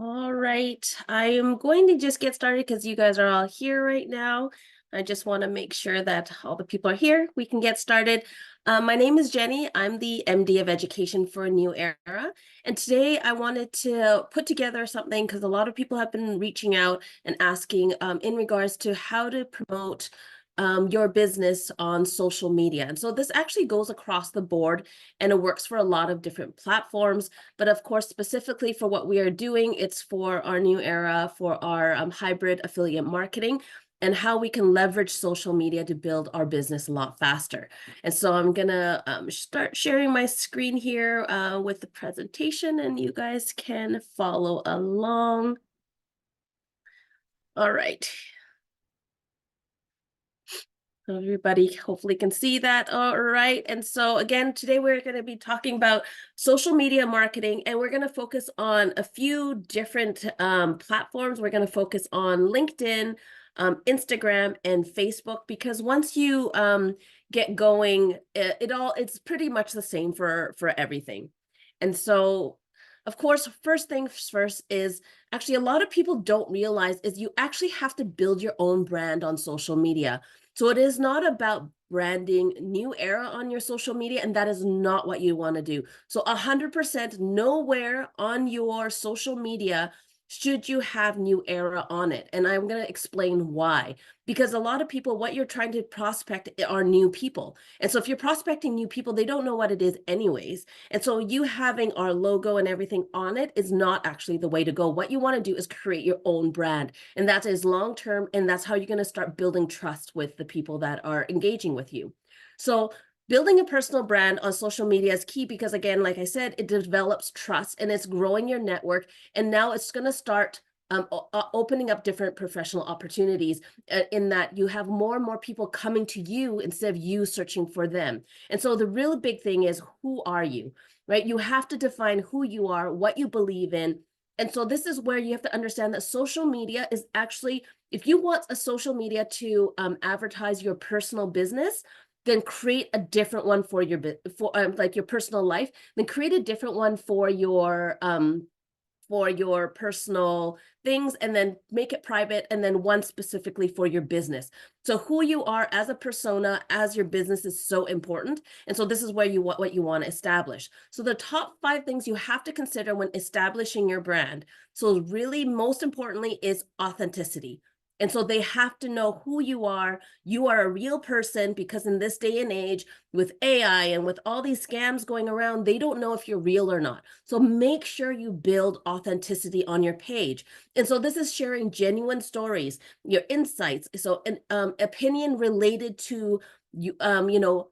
All right, I am going to just get started because you guys are all here right now. I just want to make sure that all the people are here. We can get started. My name is Jenny. I'm the MD of Education for a New Era. And today I wanted to put together something because a lot of people have been reaching out and asking in regards to how to promote your business on social media. And so this actually goes across the board and it works for a lot of different platforms. But of course, specifically for what we are doing, it's for our new era, for our hybrid affiliate marketing and how we can leverage social media to build our business a lot faster. And so I'm gonna start sharing my screen here with the presentation and you guys can follow along. All right. Everybody hopefully can see that. All right. And so again, today we're going to be talking about social media marketing, and we're going to focus on a few different platforms. We're going to focus on LinkedIn, Instagram, and Facebook, because once you get going, it's pretty much the same for everything. And so of course, first things first is actually a lot of people don't realize is you actually have to build your own brand on social media. So it is not about branding New Era on your social media, and that is not what you want to do. So 100% nowhere on your social media should you have New Era on it. And I'm going to explain why. Because a lot of people, what you're trying to prospect are new people. And so if you're prospecting new people, they don't know what it is anyways. And so you having our logo and everything on it is not actually the way to go. What you want to do is create your own brand. And that is long-term. And that's how you're going to start building trust with the people that are engaging with you. So building a personal brand on social media is key because, again, like I said, it develops trust and it's growing your network. And now it's going to start opening up different professional opportunities in that you have more and more people coming to you instead of you searching for them. And so the really big thing is, who are you, right? You have to define who you are, what you believe in. And so this is where you have to understand that social media is actually, if you want a social media to advertise your personal business, then create a different one for your like your personal life, then create a different one for your personal things, and then make it private, and then one specifically for your business. So who you are as a persona, as your business is so important. And so this is where what you want to establish. So the top 5 things you have to consider when establishing your brand. So really most importantly is authenticity. And so they have to know who you are. You are a real person, because in this day and age, with AI and with all these scams going around, they don't know if you're real or not. So make sure you build authenticity on your page. And so this is sharing genuine stories, your insights. So an opinion related to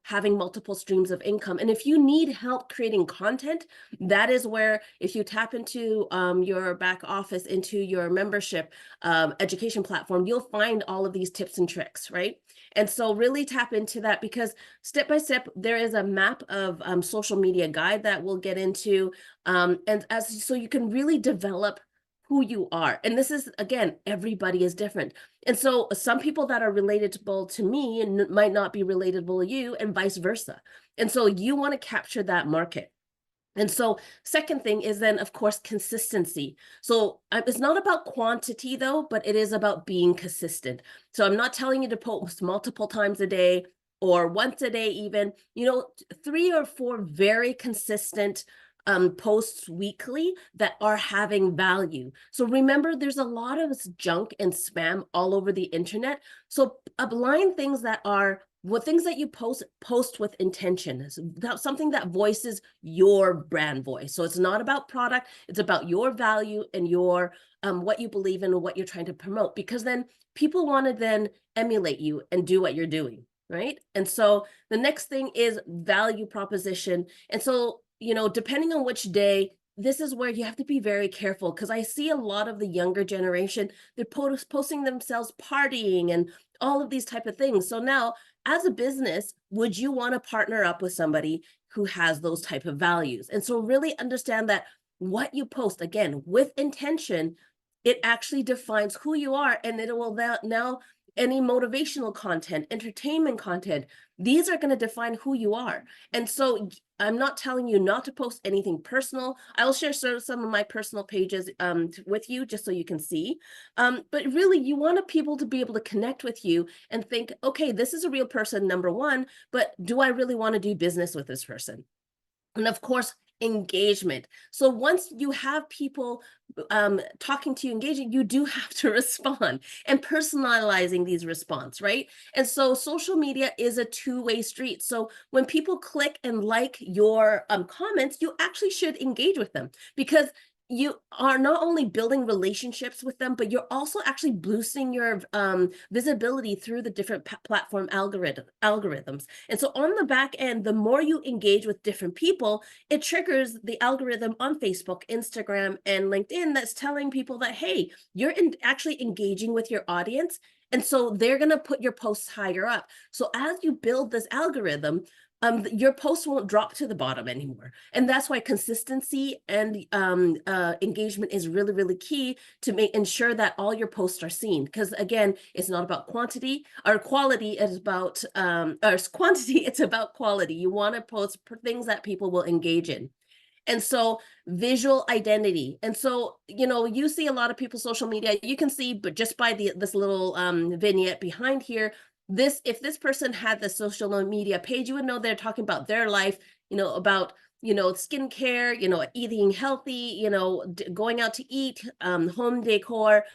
having multiple streams of income. And if you need help creating content, that is where, if you tap into your back office, into your membership education platform, you'll find all of these tips and tricks, right? And so really tap into that, because step by step, there is a map of social media guide that we'll get into. So you can really develop who you are. And this is, again, everybody is different. And so some people that are relatable to me might not be relatable to you, and vice versa. And so you want to capture that market. And so second thing is then, of course, consistency. So it's not about quantity, though, but it is about being consistent. So I'm not telling you to post multiple times a day or once a day even, 3 or 4 very consistent posts weekly that are having value. So remember, there's a lot of junk and spam all over the internet. So align things that are things that you post with intention. That's something that voices your brand voice. So it's not about product, it's about your value and your what you believe in and what you're trying to promote, because then people want to then emulate you and do what you're doing, right? And so the next thing is value proposition. And so, depending on which day, this is where you have to be very careful, because I see a lot of the younger generation, they're posting themselves partying and all of these type of things. So now, as a business, would you want to partner up with somebody who has those type of values? And so really understand that what you post, again, with intention, it actually defines who you are, and it will now any motivational content, entertainment content, These are going to define who you are. And so I'm not telling you not to post anything personal. I will share some of my personal pages with you just so you can see. But really, you want people to be able to connect with you and think, okay, this is a real person, number one, but do I really want to do business with this person? And of course, engagement. So once you have people talking to you, engaging, you do have to respond and personalizing these response, right? And so social media is a two-way street. So when people click and like your comments, you actually should engage with them, because you are not only building relationships with them, but you're also actually boosting your visibility through the different platform algorithms. And so on the back end, the more you engage with different people, it triggers the algorithm on Facebook, Instagram, and LinkedIn that's telling people that, hey, you're actually engaging with your audience. And so they're going to put your posts higher up. So as you build this algorithm, your posts won't drop to the bottom anymore. And that's why consistency and engagement is really, really key to ensure that all your posts are seen. Because again, it's not about quantity or quality, it's about, or quantity, it's about quality. You want to post things that people will engage in. And so visual identity. And so, you see a lot of people's social media, you can see, but just by this little vignette behind here, if this person had the social media page, you would know they're talking about their life, about, skincare, eating healthy, going out to eat, home decor.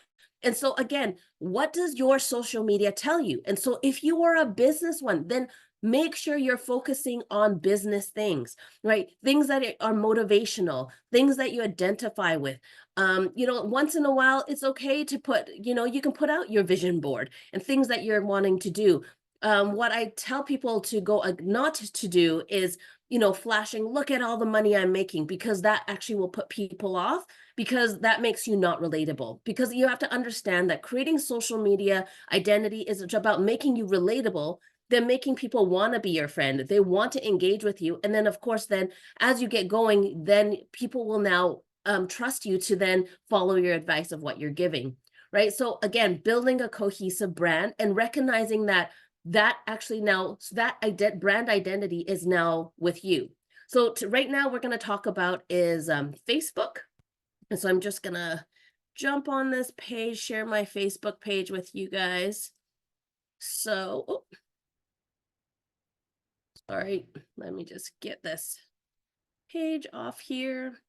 And so again, what does your social media tell you? And so if you are a business one, then make sure you're focusing on business things, right? Things that are motivational, things that you identify with. Once in a while, it's okay to put, you can put out your vision board and things that you're wanting to do. What I tell people to go not to do is, flashing, look at all the money I'm making, because that actually will put people off, because that makes you not relatable. Because you have to understand that creating social media identity is about making you relatable, then making people want to be your friend. They want to engage with you. And then, of course, then as you get going, then people will now trust you to then follow your advice of what you're giving, right? So again, building a cohesive brand and recognizing that actually now, that brand identity is now with you. So right now we're going to talk about is Facebook. And so I'm just going to jump on this page, share my Facebook page with you guys. So, sorry, let me just get this page off here.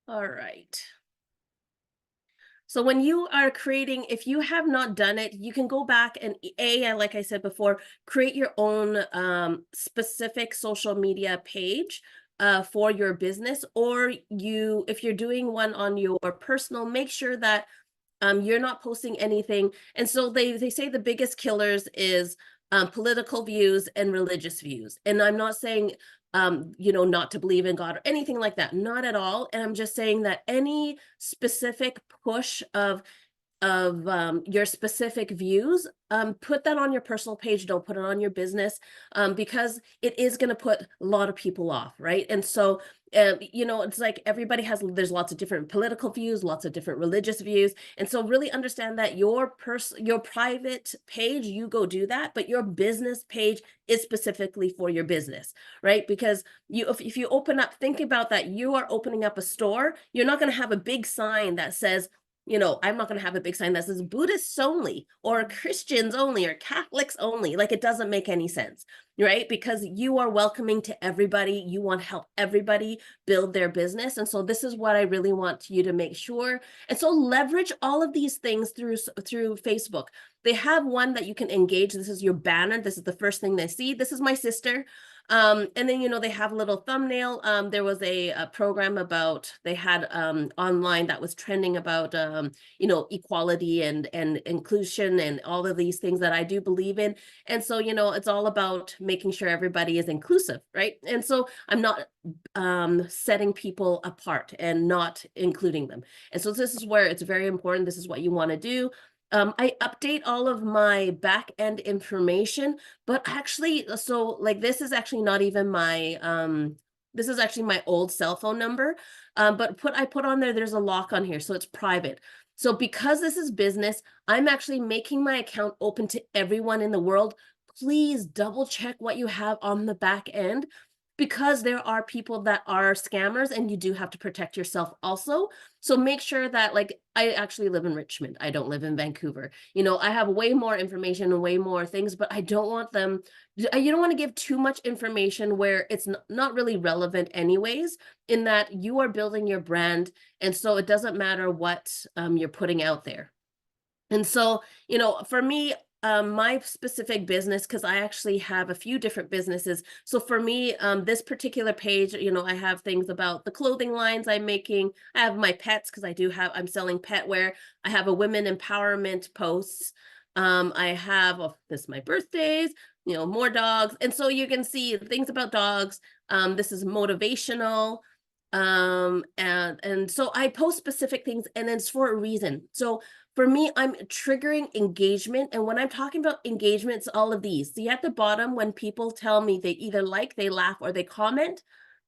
All right. So when you are creating, if you have not done it, you can go back and like I said before, create your own specific social media page for your business, or if you're doing one on your personal, make sure that you're not posting anything. And so they say the biggest killers is political views and religious views. And I'm not saying not to believe in God or anything like that, not at all. And I'm just saying that any specific push of your specific views, put that on your personal page. Don't put it on your business, because it is going to put a lot of people off, right? And so, it's like there's lots of different political views, lots of different religious views. And so really understand that your private page, you go do that, but your business page is specifically for your business, right? Because if you open up, think about that, you are opening up a store, you're not going to have a big sign that says, I'm not going to have a big sign that says Buddhists only or Christians only or Catholics only. Like, it doesn't make any sense, right? Because you are welcoming to everybody. You want to help everybody build their business. And so this is what I really want you to make sure. And so leverage all of these things through Facebook. They have one that you can engage. This is your banner. This is the first thing they see. This is my sister. And then, they have a little thumbnail. There was a program they had online that was trending about, equality and inclusion and all of these things that I do believe in. And so, it's all about making sure everybody is inclusive, right? And so I'm not setting people apart and not including them. And so this is where it's very important. This is what you want to do. I update all of my back end information, but actually, so like this is actually not even my, this is actually my old cell phone number, but I put on there's a lock on here, so it's private. So because this is business, I'm actually making my account open to everyone in the world. please double check what you have on the back end, because there are people that are scammers and you do have to protect yourself also. So make sure that, like, I actually live in Richmond. I don't live in Vancouver. You know, I have way more information and way more things, but I don't want them, you don't want to give too much information where it's not really relevant anyways, in that you are building your brand. And so it doesn't matter what you're putting out there. And so, you know, for me, my specific business, because I actually have a few different businesses. So for me, this particular page, you know, I have things about the clothing lines I'm making. I have my pets, because I'm selling pet wear. I have a women empowerment posts. I have, oh, this is my birthdays, you know, more dogs. And so you can see things about dogs. This is motivational. And so I post specific things, and it's for a reason. So for me, I'm triggering engagement. And when I'm talking about engagement, it's all of these. See at the bottom, when people tell me they either like, they laugh, or they comment,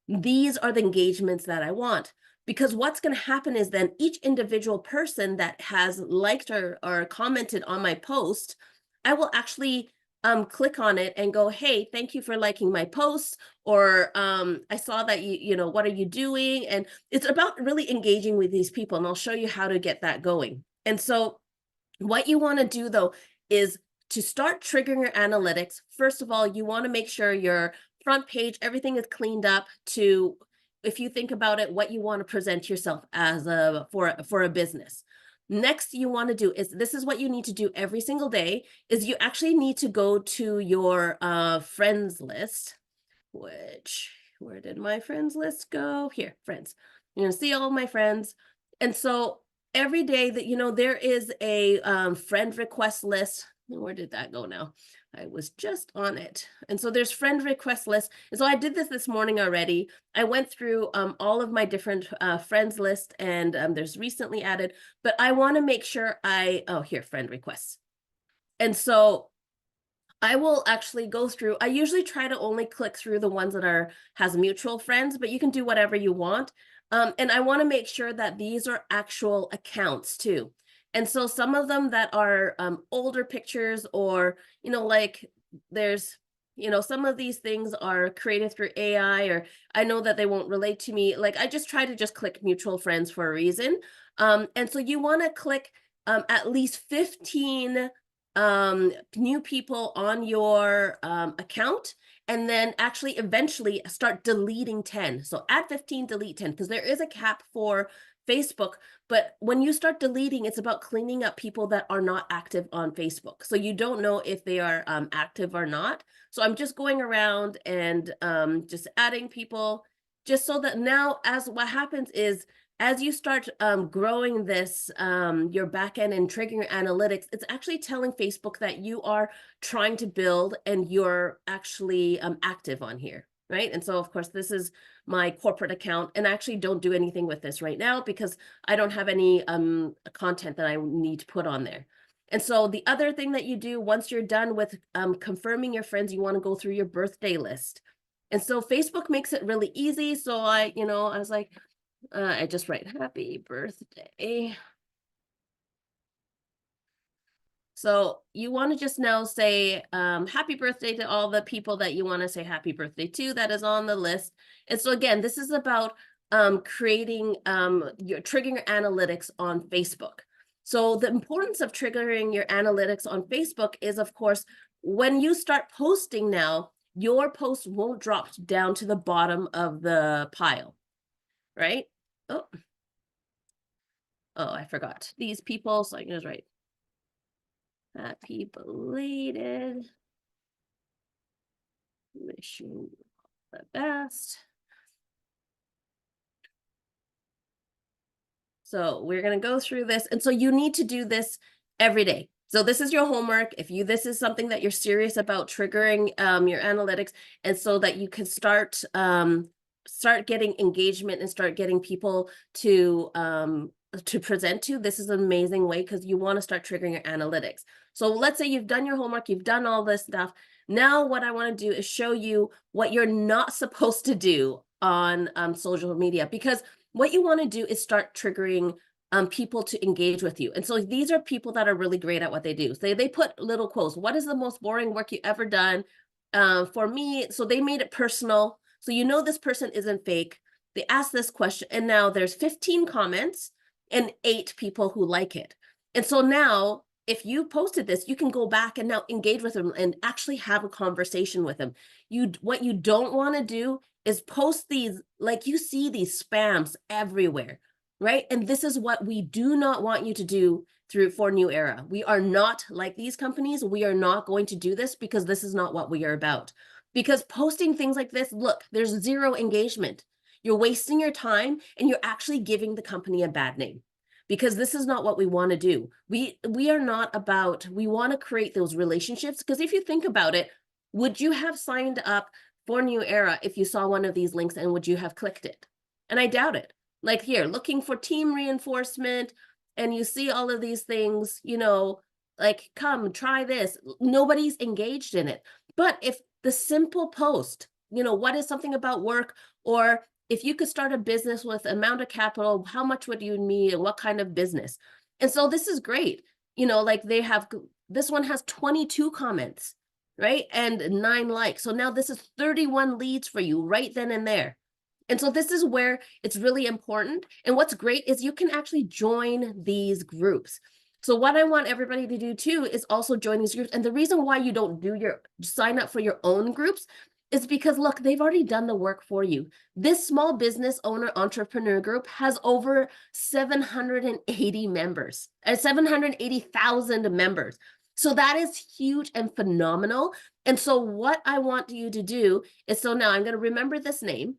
these are the engagements that I want. Because what's going to happen is then each individual person that has liked or commented on my post, I will actually click on it and go, hey, thank you for liking my post, or I saw that you know, what are you doing? And it's about really engaging with these people, and I'll show you how to get that going. And so what you want to do, though, is to start triggering your analytics. First of all, you want to make sure your front page, everything is cleaned up to, if you think about it, what you want to present yourself as for a business. Next, you want to do is, this is what you need to do every single day, is you actually need to go to your friends list, which, where did my friends list go? Here, friends. You're going to see all my friends. And so every day that, you know, there is a friend request list. Where did that go now? I was just on it. And so there's friend request list. And so I did this morning already. I went through all of my different friends list, and there's recently added, but I want to make sure oh, here, friend requests. And so I will actually go through, I usually try to only click through the ones that has mutual friends, but you can do whatever you want. And I want to make sure that these are actual accounts too. And so some of them that are older pictures, or, you know, like there's, you know, some of these things are created through AI, or I know that they won't relate to me. Like, I just try to just click mutual friends for a reason. And so you want to click at least 15 new people on your account, and then actually eventually start deleting 10. So add 15, delete 10, because there is a cap for Facebook. But when you start deleting, it's about cleaning up people that are not active on Facebook. So you don't know if they are active or not. So I'm just going around and just adding people, just so that now, as what happens is, as you start growing this, your backend and triggering your analytics, it's actually telling Facebook that you are trying to build and you're actually active on here, right? And so, of course, this is my corporate account, and I actually don't do anything with this right now because I don't have any content that I need to put on there. And so the other thing that you do once you're done with confirming your friends, you want to go through your birthday list. And so Facebook makes it really easy. So I was like, I just write happy birthday. So you want to just now say happy birthday to all the people that you want to say happy birthday to that is on the list. And so again, this is about creating your triggering your analytics on Facebook. So the importance of triggering your analytics on Facebook is, of course, when you start posting now, your post won't drop down to the bottom of the pile, right? Oh, I forgot these people, so I can just write happy belated, wish you the best. So we're going to go through this. And so you need to do this every day. So this is your homework. This is something that you're serious about triggering your analytics, and so that you can start getting engagement and start getting people to present to. This is an amazing way, because you want to start triggering your analytics. So let's say you've done your homework, you've done all this stuff. Now what I want to do is show you what you're not supposed to do on social media, because what you want to do is start triggering people to engage with you. And so these are people that are really great at what they do. So they put little quotes. What is the most boring work you ever done? For me, so they made it personal. So you know this person isn't fake. They asked this question, and now there's 15 comments and 8 people who like it. And so now, if you posted this, you can go back and now engage with them and actually have a conversation with them. What you don't want to do is post these, like you see these spams everywhere, right? And this is what we do not want you to do for New Era. We are not like these companies. We are not going to do this because this is not what we are about. Because posting things like this, look, there's 0 engagement. You're wasting your time and you're actually giving the company a bad name, because this is not what we want to do. We are not about, we want to create those relationships, because if you think about it, would you have signed up for New Era if you saw one of these links, and would you have clicked it? And I doubt it. Like here, looking for team reinforcement, and you see all of these things, you know, like, come try this. Nobody's engaged in it. But if the simple post, you know, what is something about work, or if you could start a business with amount of capital, how much would you need and what kind of business? And so this is great. You know, like they have, this one has 22 comments, right? And 9 likes. So now this is 31 leads for you right then and there. And so this is where it's really important. And what's great is you can actually join these groups. So what I want everybody to do too is also join these groups. And the reason why you don't do sign up for your own groups is because, look, they've already done the work for you. This small business owner entrepreneur group has over 780 members, 780,000 members. So that is huge and phenomenal. And so what I want you to do is, so now I'm going to remember this name,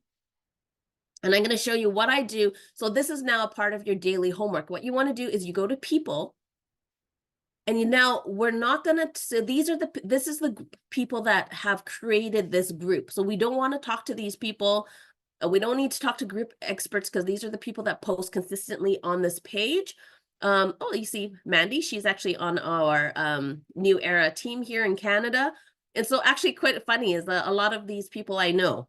and I'm going to show you what I do. So this is now a part of your daily homework. What you want to do is you go to people, and now we're not going to, so this is the people that have created this group. So we don't want to talk to these people. We don't need to talk to group experts, because these are the people that post consistently on this page. Oh, you see Mandy, she's actually on our New Era team here in Canada. And so actually quite funny is that a lot of these people I know.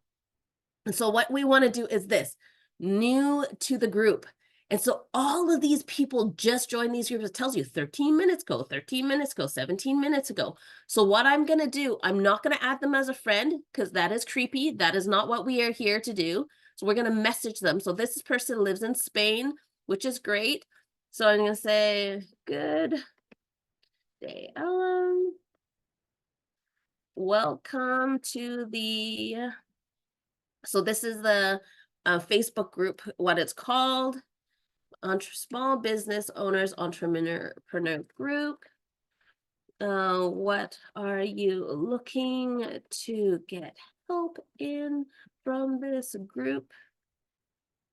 And so what we want to do is this, new to the group. And so all of these people just joined these groups. It tells you 13 minutes ago, 13 minutes ago, 17 minutes ago. So what I'm going to do, I'm not going to add them as a friend, because that is creepy. That is not what we are here to do. So we're going to message them. So this person lives in Spain, which is great. So I'm going to say, good day, Ellen. Welcome to the, so this is the Facebook group, what it's called. Small business owners entrepreneur group. What are you looking to get help in from this group?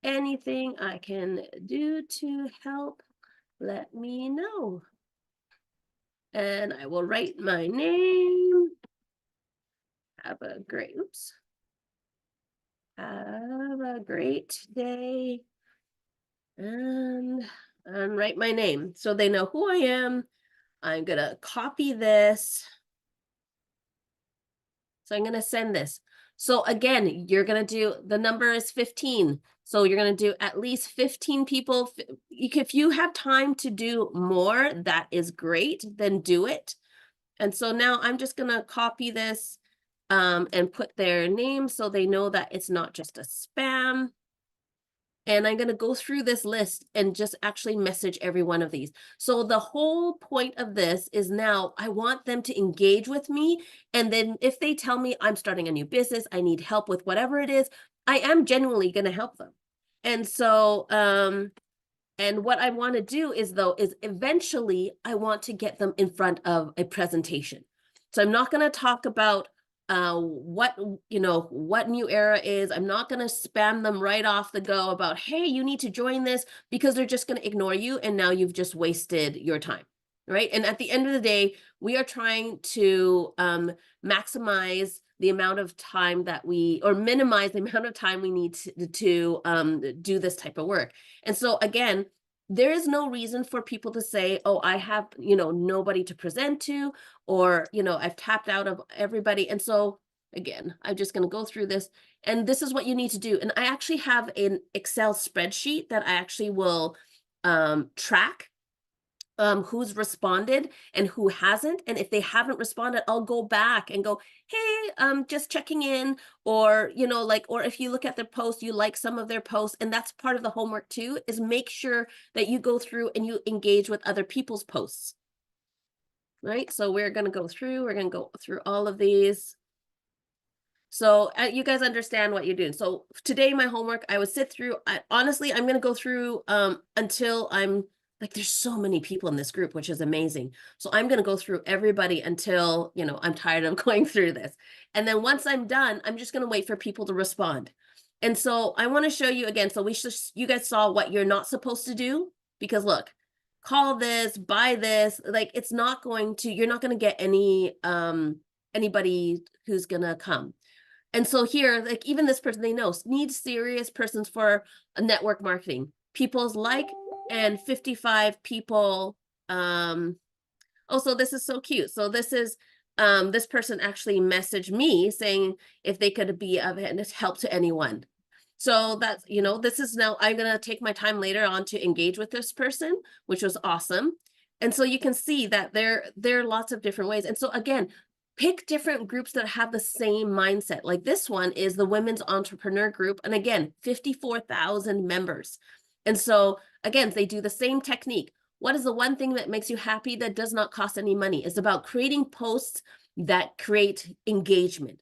Anything I can do to help, let me know. And I will write my name. Have a great day. And write my name so they know who I am. I'm going to copy this. So I'm going to send this. So again, you're going to do, the number is 15. So you're going to do at least 15 people. If you have time to do more, that is great, then do it. And so now I'm just going to copy this and put their name so they know that it's not just a spam. And I'm going to go through this list and just actually message every one of these. So the whole point of this is, now I want them to engage with me. And then if they tell me I'm starting a new business, I need help with whatever it is, I am genuinely going to help them. And so, and what I want to do is eventually I want to get them in front of a presentation. So I'm not going to talk about what New Era is. I'm not going to spam them right off the go about, hey, you need to join this, because they're just going to ignore you. And now you've just wasted your time, right? And at the end of the day, we are trying to maximize the amount of time that or minimize the amount of time we need to do this type of work. And so again, there is no reason for people to say, oh, I have, nobody to present to, or, I've tapped out of everybody. And so again, I'm just going to go through this, and this is what you need to do. And I actually have an Excel spreadsheet that I actually will track who's responded and who hasn't. And if they haven't responded, I'll go back and go, hey, just checking in, or, you know, like, or if you look at their post, you like some of their posts, and that's part of the homework too, is make sure that you go through and you engage with other people's posts, right? So we're going to go through all of these. So you guys understand what you're doing. So today, my homework, I would sit through, honestly, I'm going to go through until I'm like, there's so many people in this group, which is amazing. So I'm going to go through everybody until, you know, I'm tired of going through this. And then once I'm done, I'm just going to wait for people to respond. And so I want to show you again. So you guys saw what you're not supposed to do, because look, call this, buy this, like it's not going to, you're not going to get anybody who's going to come. And so here, like even this person, they know needs serious persons for a network marketing. People's like, and 55 people. Oh, so this is so cute. So this is, this person actually messaged me saying if they could be of help to anyone. So that's, you know, this is now, I'm going to take my time later on to engage with this person, which was awesome. And so you can see that there are lots of different ways. And so again, pick different groups that have the same mindset. Like this one is the Women's Entrepreneur Group. And again, 54,000 members. And so again, they do the same technique. What is the one thing that makes you happy that does not cost any money? It's about creating posts that create engagement.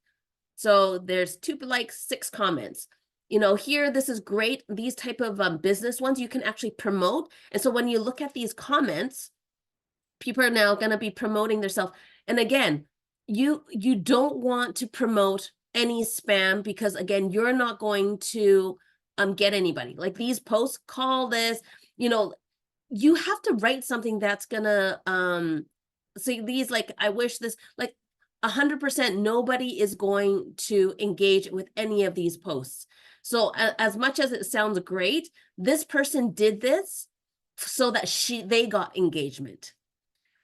So there's 2 likes, 6 comments. You know, here, this is great. These type of business ones you can actually promote. And so when you look at these comments, people are now going to be promoting themselves. And again, you don't want to promote any spam, because again, you're not going to get anybody. Like these posts, call this, you know, you have to write something that's gonna so these, like, I wish this, like 100% nobody is going to engage with any of these posts. So as much as it sounds great, this person did this so that they got engagement,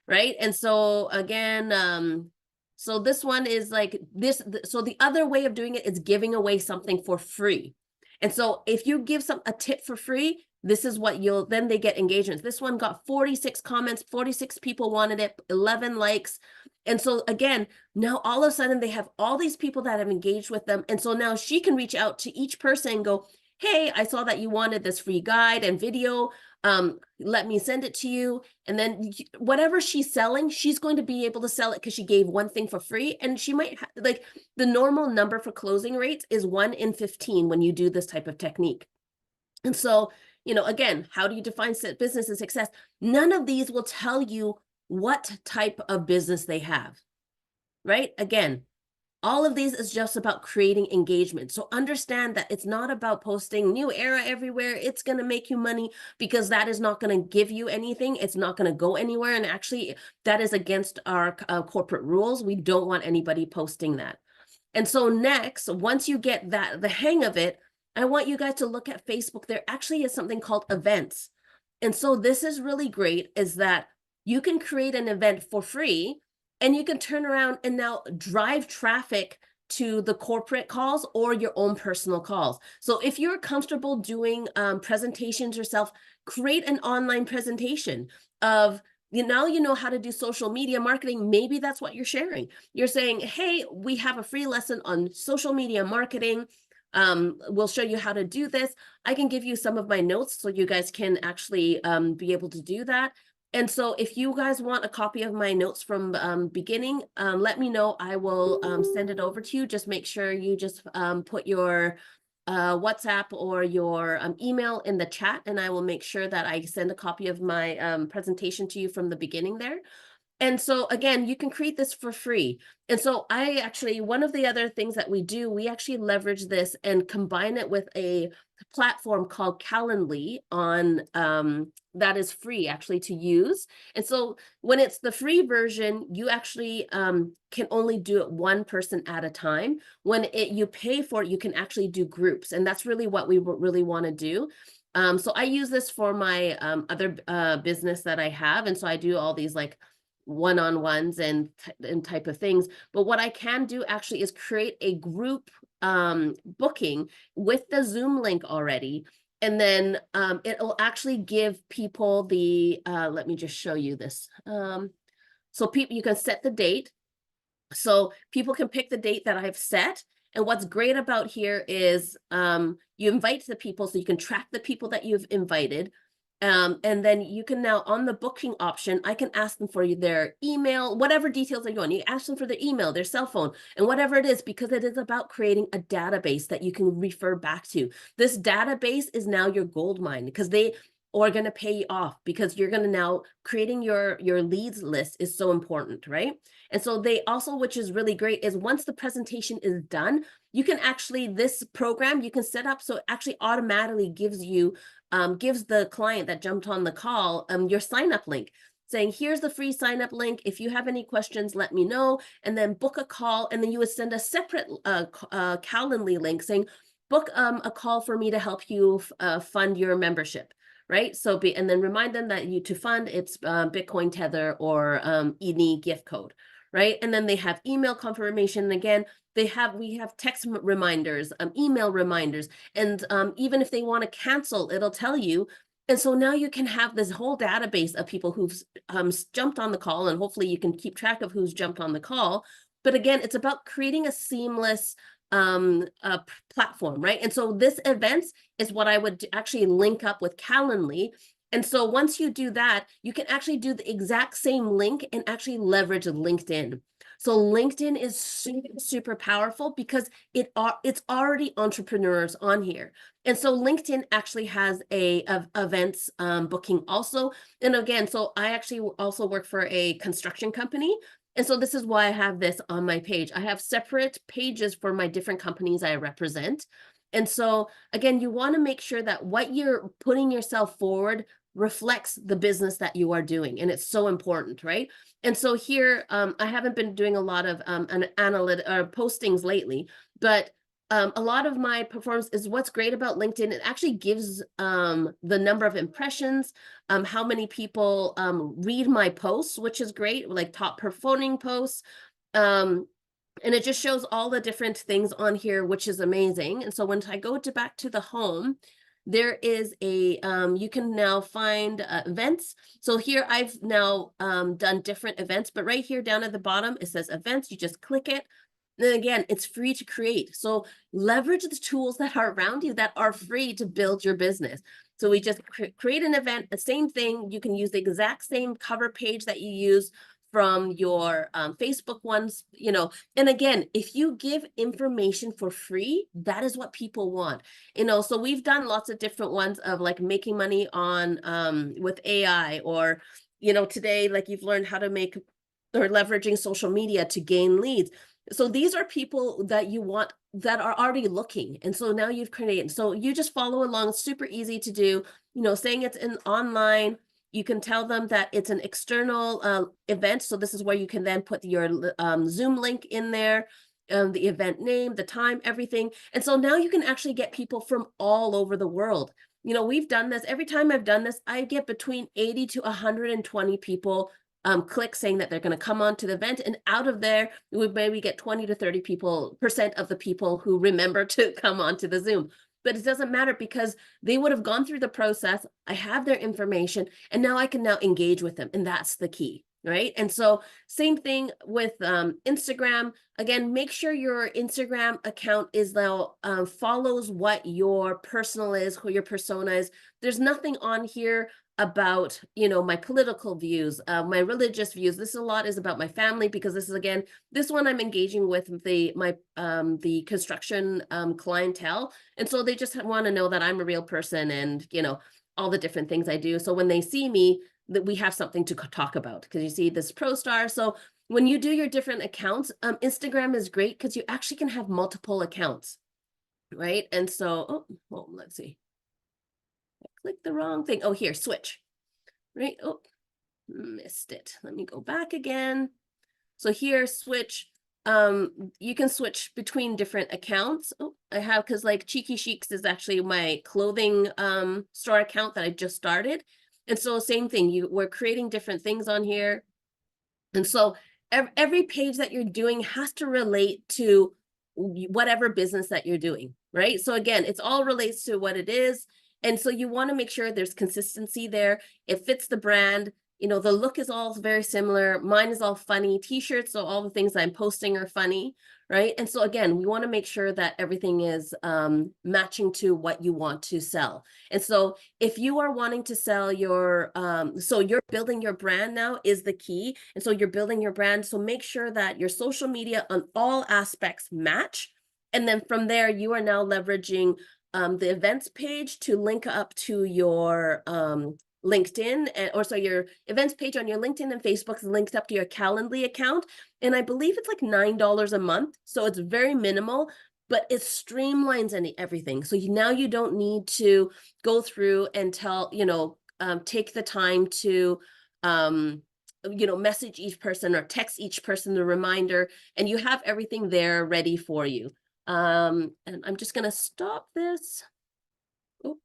right? And so again, so this one is like this. So the other way of doing it is giving away something for free. And so if you give a tip for free, this is what then they get engagements. This one got 46 comments, 46 people wanted it, 11 likes. And so again, now all of a sudden they have all these people that have engaged with them. And so now she can reach out to each person and go, hey, I saw that you wanted this free guide and video. Let me send it to you. And then whatever she's selling, she's going to be able to sell it because she gave one thing for free. And she might like the normal number for closing rates is 1 in 15 when you do this type of technique. And so, you know, again, how do you define business and success? None of these will tell you what type of business they have, right? Again, all of these is just about creating engagement. So understand that it's not about posting new era everywhere. It's going to make you money, because that is not going to give you anything. It's not going to go anywhere. And actually, that is against our corporate rules. We don't want anybody posting that. And so next, once you get the hang of it, I want you guys to look at Facebook. There actually is something called events. And so this is really great, is that you can create an event for free, and you can turn around and now drive traffic to the corporate calls or your own personal calls. So if you're comfortable doing presentations yourself, create an online presentation of, you know how to do social media marketing. Maybe that's what you're sharing. You're saying, hey, we have a free lesson on social media marketing. We'll show you how to do this. I can give you some of my notes so you guys can actually be able to do that. And so if you guys want a copy of my notes from beginning, let me know. I will send it over to you. Just make sure you just put your WhatsApp or your email in the chat, and I will make sure that I send a copy of my presentation to you from the beginning there. And so again, you can create this for free. And so one of the other things that we do, we actually leverage this and combine it with a platform called Calendly that is free actually to use. And so when it's the free version, you actually can only do it one person at a time. When you pay for it, you can actually do groups. And that's really what we really want to do. So I use this for my other business that I have. And so I do all these like one-on-ones and type of things. But what I can do actually is create a group booking with the Zoom link already. And then it'll actually give people the, let me just show you this. So people, you can set the date. So people can pick the date that I've set. And what's great about here is you invite the people, so you can track the people that you've invited. And then you can now, on the booking option, I can ask them for their email, whatever details they want. You ask them for their email, their cell phone, and whatever it is, because it is about creating a database that you can refer back to. This database is now your gold mine, because they are going to pay you off, because you're going to now creating your leads list is so important, right? And so they also, which is really great, is once the presentation is done, you can actually, this program you can set up so it actually automatically gives you gives the client that jumped on the call your sign up link, saying, here's the free sign up link. If you have any questions, let me know, and then book a call. And then you would send a separate Calendly link saying, book a call for me to help you fund your membership. Right. So and then remind them that to fund, it's Bitcoin Tether or any gift code. Right. And then they have email confirmation. And again, we have text reminders, email reminders, and even if they want to cancel, it'll tell you. And so now you can have this whole database of people who've jumped on the call, and hopefully you can keep track of who's jumped on the call. But again, it's about creating a seamless platform, right? And so this events is what I would actually link up with Calendly. And so once you do that, you can actually do the exact same link and actually leverage LinkedIn. So LinkedIn is super, super powerful because it's already entrepreneurs on here. And so LinkedIn actually has a events booking also. And again, so I actually also work for a construction company. And so this is why I have this on my page. I have separate pages for my different companies I represent. And so again, you want to make sure that what you're putting yourself forward reflects the business that you are doing. And it's so important, right? And so here, I haven't been doing a lot of postings lately, but a lot of my performance is what's great about LinkedIn. It actually gives the number of impressions, how many people read my posts, which is great, like top performing posts. And it just shows all the different things on here, which is amazing. And so when I go back to the home, there is a, you can now find events. So here I've now done different events, but right here down at the bottom, it says events. You just click it. Then again, it's free to create. So leverage the tools that are around you that are free to build your business. So we just create an event, the same thing. You can use the exact same cover page that you use from your Facebook ones, you know. And again, if you give information for free, that is what people want, you know. So we've done lots of different ones of like making money on with AI, or, you know, today, like you've learned how to make or leveraging social media to gain leads. So these are people that you want that are already looking. And so now you've created, so you just follow along. It's super easy to do, you know, saying it's in online. You can tell them that it's an external event. So this is where you can then put your Zoom link in there, the event name, the time, everything. And so now you can actually get people from all over the world. You know, we've done this. Every time I've done this, I get between 80 to 120 people click saying that they're going to come on to the event. And out of there, we would maybe get 20 to 30% of the people who remember to come on to the Zoom. But it doesn't matter because they would have gone through the process. I have their information, and now I can now engage with them. And that's the key, right? And so same thing with Instagram. Again, make sure your Instagram account is now follows what your personal is, who your persona is. There's nothing on here about, you know, my political views, my religious views. This a lot is about my family, because this is, again, this one I'm engaging with the construction clientele. And so they just want to know that I'm a real person, and, you know, all the different things I do. So when they see me, that we have something to talk about, because you see this pro star. So when you do your different accounts, Instagram is great because you actually can have multiple accounts, right? And so, oh, well, let's see. Click the wrong thing. Oh, here, switch, right? Oh, missed it. Let me go back again. So here, switch. You can switch between different accounts. Oh, I have, because like Cheeky Chics is actually my clothing store account that I just started. And so same thing, we're creating different things on here. And so every page that you're doing has to relate to whatever business that you're doing, right? So again, it's all relates to what it is. And so you want to make sure there's consistency there. It fits the brand. You know, the look is all very similar. Mine is all funny t-shirts. So all the things I'm posting are funny, right? And so again, we want to make sure that everything is matching to what you want to sell. And so if you are wanting to sell your, so you're building your brand now is the key. And so you're building your brand. So make sure that your social media on all aspects match. And then from there, you are now leveraging the events page to link up to your LinkedIn, or so your events page on your LinkedIn and Facebook is linked up to your Calendly account. And I believe it's like $9 a month. So it's very minimal, but it streamlines everything. So now you don't need to go through and take the time to, message each person or text each person the reminder, and you have everything there ready for you. And I'm just going to stop this. Oh,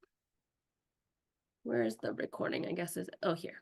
where is the recording? I guess is, oh, here.